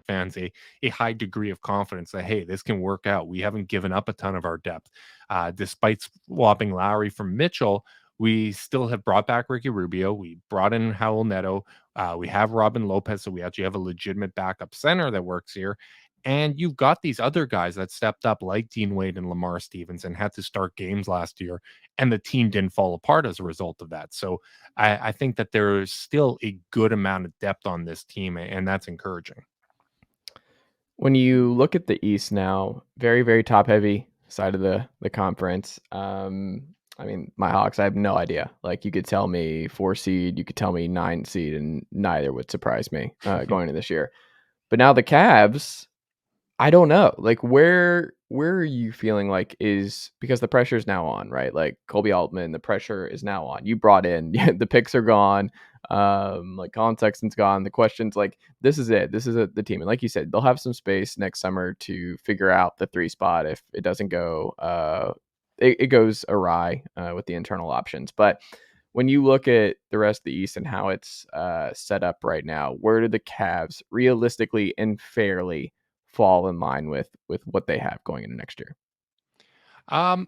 Fans a high degree of confidence that, hey, this can work out. We haven't given up a ton of our depth. Despite swapping Lowry from Mitchell, we still have brought back Ricky Rubio. We brought in Howell Neto. We have Robin Lopez, so we actually have a legitimate backup center that works here. And you've got these other guys that stepped up, like Dean Wade and Lamar Stevens, and had to start games last year, and the team didn't fall apart as a result of that. So I think that there is still a good amount of depth on this team, and that's encouraging. When you look at the East now, very, very top heavy side of the conference. I mean, my Hawks, I have no idea. Like, you could tell me 4 seed, you could tell me 9 seed, and neither would surprise me going into this year. But now the Cavs, I don't know. Like, where are you feeling like is, because the pressure is now on, right? Like Kobe Altman, the pressure is now on. You brought in the picks are gone. Like Colin Sexton's gone. The questions, like, this is it. This is the team. And like you said, they'll have some space next summer to figure out the 3 spot if it doesn't go it goes awry with the internal options. But when you look at the rest of the East and how it's set up right now, where do the Cavs realistically and fairly fall in line with what they have going into next year? Um,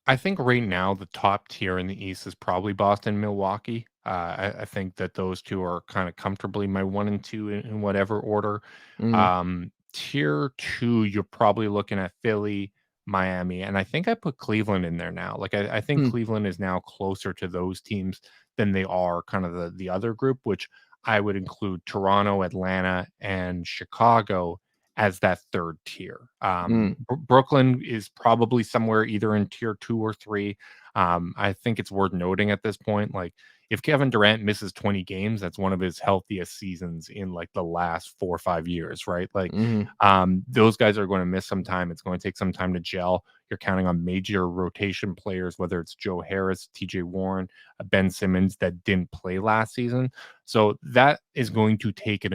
I think right now the top tier in the East is probably Boston, Milwaukee. I think that those two are kind of comfortably my 1 and 2 in whatever order. Mm, Tier 2, you're probably looking at Philly, Miami, and I think I put Cleveland in there now. Like I think hmm. Cleveland is now closer to those teams than they are kind of the other group, which I would include Toronto, Atlanta, and Chicago as that third tier. Mm. Brooklyn is probably somewhere either in tier 2 or 3. I think it's worth noting at this point, like, if Kevin Durant misses 20 games, that's one of his healthiest seasons in like the last 4 or 5 years, right? Like, Mhm. those guys are going to miss some time. It's going to take some time to gel. You're counting on major rotation players, whether it's Joe Harris, TJ Warren, Ben Simmons, that didn't play last season. So that is going to take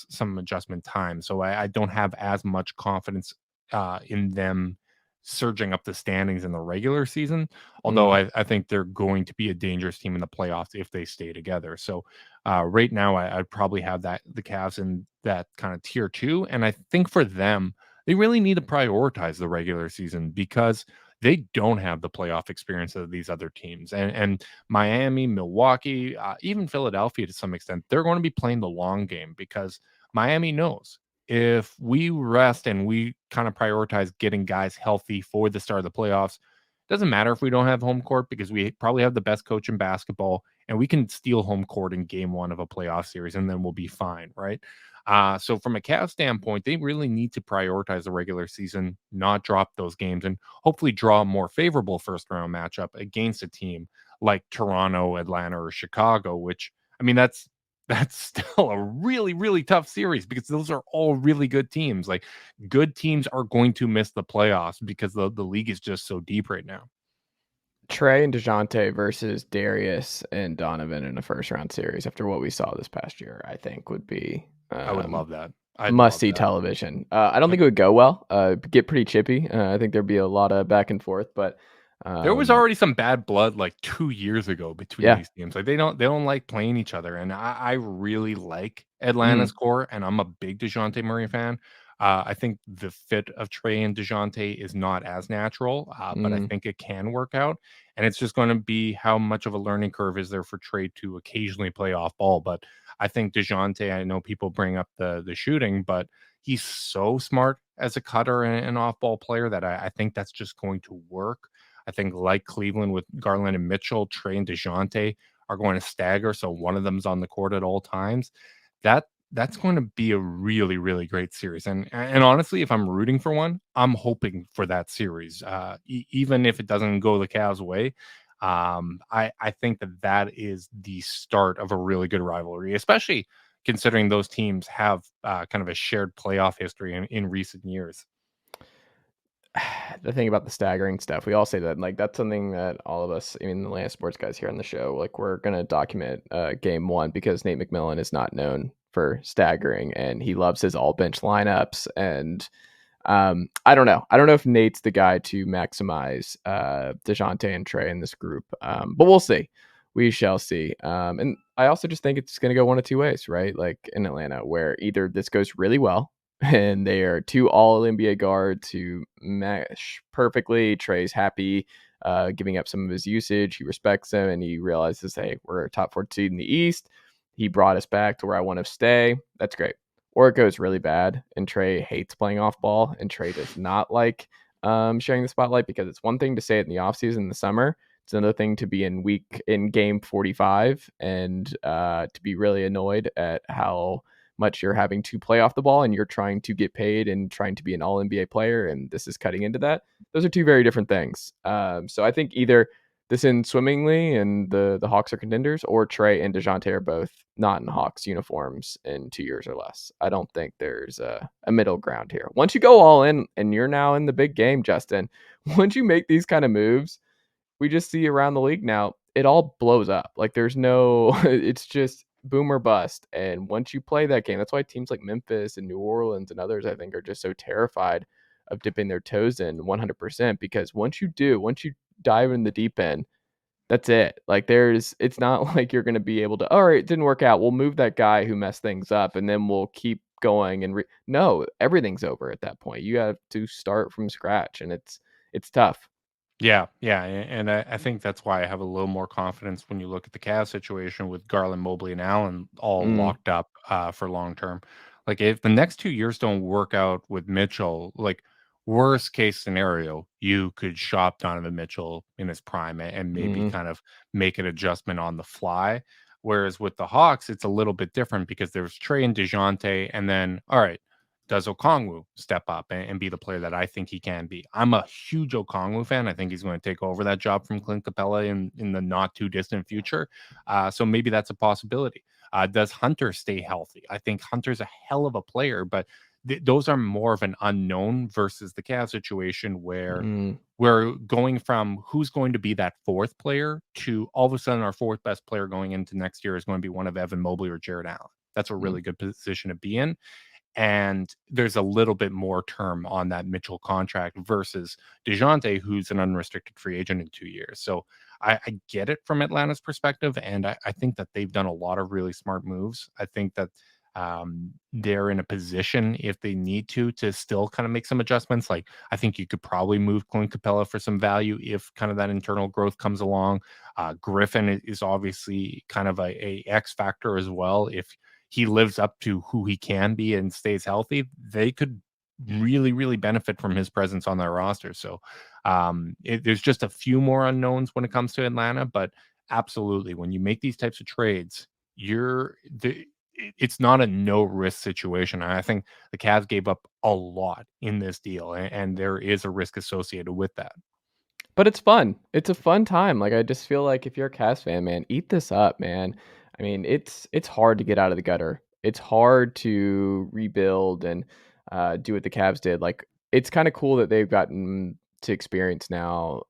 some adjustment time. So I don't have as much confidence in them surging up the standings in the regular season. Although Mm. I think they're going to be a dangerous team in the playoffs if they stay together. So right now, I'd probably have the Cavs in that kind of tier 2, and I think for them, they really need to prioritize the regular season because they don't have the playoff experience of these other teams. And Miami, Milwaukee, even Philadelphia to some extent, they're going to be playing the long game because Miami knows if we rest and we kind of prioritize getting guys healthy for the start of the playoffs, doesn't matter if we don't have home court because we probably have the best coach in basketball and we can steal home court in game 1 of a playoff series and then we'll be fine, right? So from a Cavs standpoint, they really need to prioritize the regular season, not drop those games, and hopefully draw a more favorable first round matchup against a team like Toronto, Atlanta, or Chicago, which, I mean, that's still a really, really tough series because those are all really good teams. Like, good teams are going to miss the playoffs because the league is just so deep right now. Trey and DeJounte versus Darius and Donovan in a first round series after what we saw this past year, I think would be I would love that. I'd must love see that. television. I don't think it would go well. Get pretty chippy. I think there'd be a lot of back and forth, but There was um, already some bad blood like 2 years ago between yeah. these teams. Like, they don't like playing each other, and I really like Atlanta's Mm, core, and I'm a big DeJounte Murray fan. I think the fit of Trey and DeJounte is not as natural, but I mm, think it can work out, and it's just gonna be how much of a learning curve is there for Trey to occasionally play off ball. But I think DeJounte, I know people bring up the shooting, but he's so smart as a cutter and an off ball player that I think that's just going to work. I think, like Cleveland with Garland and Mitchell, Trey and DeJounte are going to stagger, so one of them's on the court at all times. That's going to be a really, really great series. And honestly, if I'm rooting for one, I'm hoping for that series. Even if it doesn't go the Cavs' way, I think that is the start of a really good rivalry, especially considering those teams have kind of a shared playoff history in recent years. the thing about the staggering stuff, we all say that, like, that's something that all of us, I mean, the Atlanta sports guys here on the show, like, we're gonna document game 1 because Nate McMillan is not known for staggering and he loves his all bench lineups. And I don't know. I don't know if Nate's the guy to maximize DeJounte and Trey in this group, but we'll see. We shall see. And I also just think it's going to go one of two ways, right? Like in Atlanta, where either this goes really well and they are two all NBA guards who mesh perfectly. Trey's happy, giving up some of his usage. He respects him and he realizes, hey, we're a top 4 seed in the East. He brought us back to where I want to stay. That's great. Or it goes really bad and Trey hates playing off ball and Trey does not like sharing the spotlight, because it's one thing to say it in the offseason in the summer. It's another thing to be in game 45 and to be really annoyed at how much you're having to play off the ball and you're trying to get paid and trying to be an all NBA player. And this is cutting into that. Those are two very different things. So I think either this ends swimmingly and the Hawks are contenders, or Trey and DeJounte are both not in Hawks uniforms in 2 years or less. I don't think there's a middle ground here. Once you go all in and you're now in the big game, Justin, once you make these kind of moves, we just see around the league now, it all blows up. Like there's no, it's just boom or bust. And once you play that game, that's why teams like Memphis and New Orleans and others, I think, are just so terrified of dipping their toes in 100%. Because once you dive in the deep end, that's it. Like it's not like you're going to be able to, all right, it didn't work out. We'll move that guy who messed things up and then we'll keep going. And no, everything's over at that point. You have to start from scratch and it's tough. Yeah, yeah, and I think that's why I have a little more confidence when you look at the Cavs situation with Garland, Mobley, and Allen all Mm, locked up for long term. Like if the next 2 years don't work out with Mitchell, like worst case scenario, you could shop Donovan Mitchell in his prime and maybe mm, kind of make an adjustment on the fly. Whereas with the Hawks, it's a little bit different because there's Trey and DeJounte, and then all right, does Okongwu step up and be the player that I think he can be? I'm a huge Okongwu fan. I think he's going to take over that job from Clint Capella in the not too distant future. So maybe that's a possibility. Does Hunter stay healthy? I think Hunter's a hell of a player, but those are more of an unknown versus the Cavs situation where mm, we're going from who's going to be that fourth player to all of a sudden our fourth best player going into next year is going to be one of Evan Mobley or Jared Allen. That's a mm. really good position to be in, and there's a little bit more term on that Mitchell contract versus DeJounte, who's an unrestricted free agent in 2 years. So I get it from Atlanta's perspective, and I think that they've done a lot of really smart moves. I think that they're in a position, if they need to still kind of make some adjustments. Like I think you could probably move Clint Capella for some value if kind of that internal growth comes along. Griffin is obviously kind of a X factor as well. If he lives up to who he can be and stays healthy, they could really, really benefit from his presence on their roster. So there's just a few more unknowns when it comes to Atlanta, but absolutely, when you make these types of trades, it's not a no risk situation. I think the Cavs gave up a lot in this deal, and there is a risk associated with that. But it's fun. It's a fun time. Like I just feel like if you're a Cavs fan, man, eat this up, man. I mean, it's hard to get out of the gutter. It's hard to rebuild and do what the Cavs did. Like it's kind of cool that they've gotten to experience now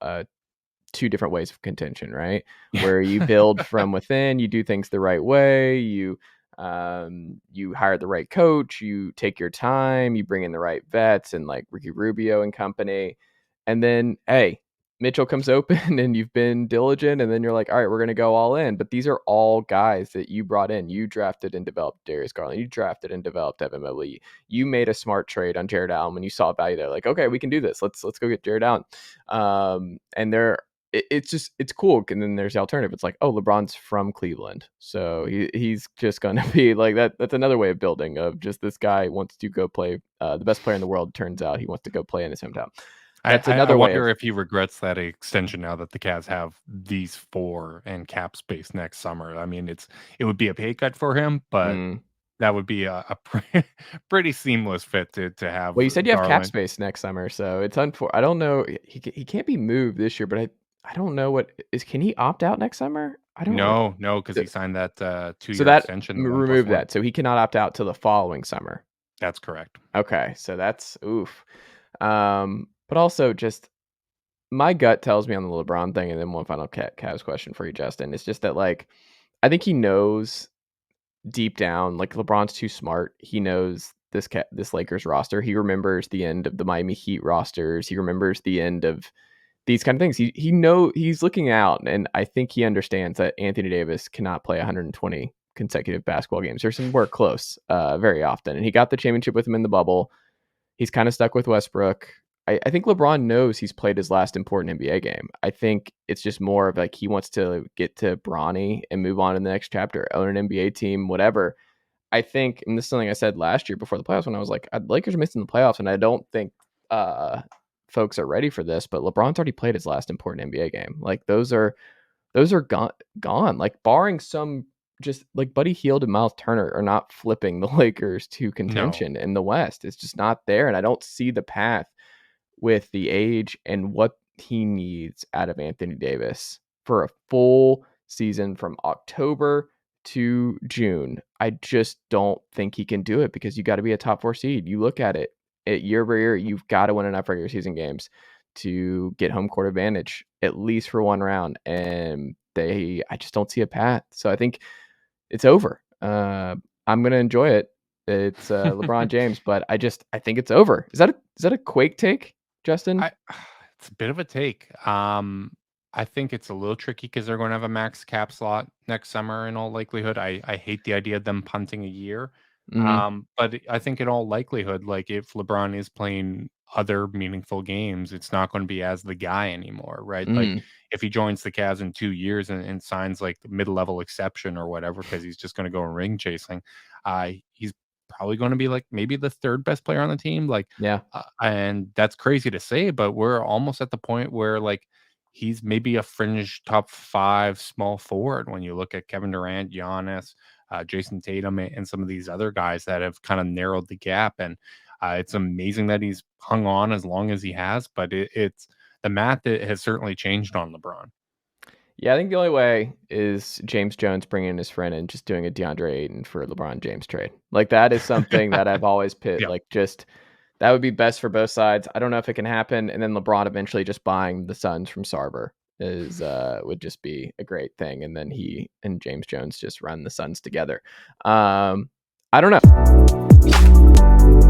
two different ways of contention, right? Yeah. Where you build from within, you do things the right way, you hire the right coach, you take your time, you bring in the right vets and like Ricky Rubio and company. And then hey, Mitchell comes open and you've been diligent and then you're like, all right, we're gonna go all in. But these are all guys that you brought in. You drafted and developed Darius Garland. You drafted and developed Evan Mobley. You made a smart trade on Jared Allen when you saw value there. Like, okay, we can do this. Let's go get Jared Allen. And there it's cool. And then there's the alternative. It's like, oh, LeBron's from Cleveland, so he's just gonna be like that. That's another way of building. Of just this guy wants to go play. The best player in the world, turns out he wants to go play in his hometown. That's I another way of. wonder if he regrets that extension now that the Cavs have these four and cap space next summer. I mean, it would be a pay cut for him, but Mm. that would be pretty seamless fit to Well, have you said you have cap Garland. space next summer, so it's I don't know. He can't be moved this year, but I don't know what is. Can he opt out next summer? I don't. No, no, because he signed that So 2 year that extension, the one plus remove one. that. So he cannot opt out till the following summer. That's correct. Okay, so that's oof. But also just my gut tells me on the LeBron thing, and then one final Cavs question for you, Justin. It's just that like I think he knows deep down, like LeBron's too smart. He knows this Lakers roster. He remembers the end of the Miami Heat rosters. He remembers the end of these kind of things. He's looking out, and I think he understands that Anthony Davis cannot play 120 consecutive basketball games or somewhere close very often. And he got the championship with him in the bubble. He's kind of stuck with Westbrook. I think LeBron knows he's played his last important NBA game. I think it's just more of like he wants to get to Bronny and move on to the next chapter, own an NBA team, whatever. I think, and this is something I said last year before the playoffs when I was like, Lakers are missing the playoffs, and I don't think folks are ready for this, but LeBron's already played his last important NBA game. Like those are gone. Like barring some just like Buddy Hield and Miles Turner are not flipping the Lakers to No, contention in the West. It's just not there, and I don't see the path with the age and what he needs out of Anthony Davis for a full season from October to June. I just don't think he can do it because you got to be a top 4 seed. You look at it year over year, you've got to win enough regular season games to get home court advantage at least for one round, and I just don't see a path. So I think it's over. I'm gonna enjoy it. It's LeBron James, but I think it's over. Is that a Quake take, Justin? I it's a bit of a take. I think it's a little tricky because they're going to have a max cap slot next summer in all likelihood. I hate the idea of them punting a year. Hmm. But I think in all likelihood, like if LeBron is playing other meaningful games, it's not going to be as the guy anymore, right? Like Hmm. if he joins the Cavs in 2 years and signs like the mid-level exception or whatever, because he's just going to go ring chasing, he's probably going to be like maybe the third best player on the team. Like, Yeah. and that's crazy to say, but we're almost at the point where like he's maybe a fringe top 5 small forward when you look at Kevin Durant, Giannis, Jason Tatum, and some of these other guys that have kind of narrowed the gap. And it's amazing that he's hung on as long as he has, but it's the math that has certainly changed on LeBron. Yeah, I think the only way is James Jones bringing his friend and just doing a DeAndre Ayton for LeBron James trade. Like that is something that I've always pit Yeah. like just that would be best for both sides. I don't know if it can happen, and then LeBron eventually just buying the Suns from Sarver is would just be a great thing, and then he and James Jones just run the Suns together. I don't know.